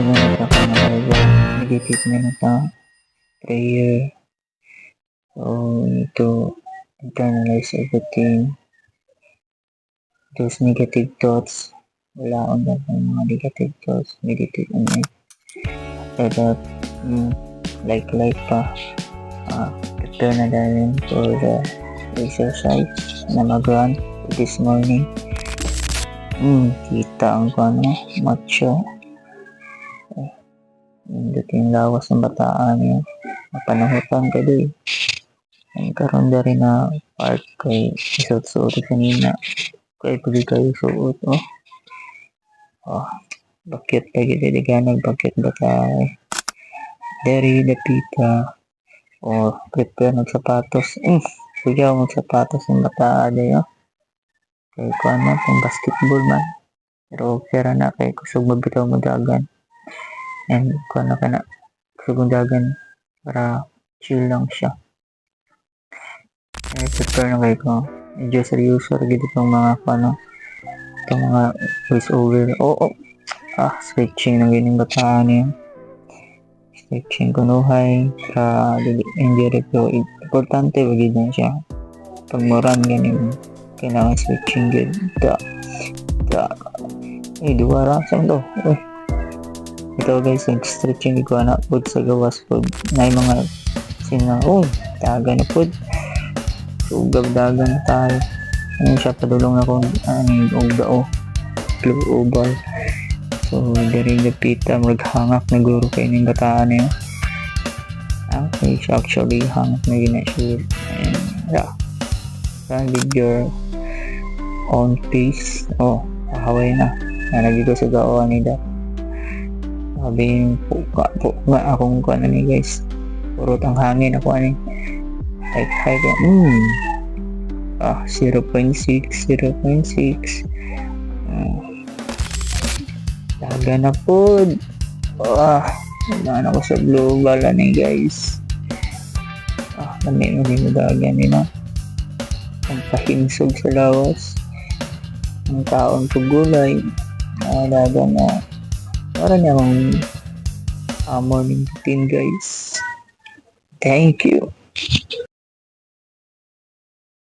minute ako na live. Negative minute na prayer. So, to internalize everything. Those negative thoughts. Wala akong ng mga negative thoughts. Meditate on it. So that, like pa. Prepare na dahil for the exercise na mag-run this morning. Kita ang macho. Dating lawas ng bataan yun. Mapanahutan ka doon. Ang karoon na rin na part kay isuot-suot kanina. Kaya pwede kayo suot, bakit lagi diliganag, bakit ba tayo? Dari the pita. Prepare ng sapatos. Kuya mo sapatos ng bataan yun. Kaya ko pang basketball man. Pero okay na kaya kusog magbitaw mo dagan. And kung ka na sugundagan para chill lang siya. Prepare na kayo ko. Medyo seryoso rin itong mga itong mga voice over. Switching ng ganyan bataan niya. Switching kunuhay para enjoy ito. Importante wag din siya. Pag moran ganyan kailangan switching good. Dua rasang to. Ito guys, nag-stretching ko na po sa gawas po na yung mga dagan na po sugab dagan na tayo siya padulong na kung global. So dari napita maghangak na guro kayo ng bataan niya. Okay, siya actually hangak na ginasure and with your own pace. Kahaway na nagiging sa gawa nila. Sabi yung puka akong kuha na ni guys. Purot ang hangin ako like 0.6 daga na po. Dagan ako sa global ni guys. Dami mo dagan nila. Ang pahinsog sa lawas. Ang taon ko gulay. Daga na para niya akong morning routine guys. Thank you.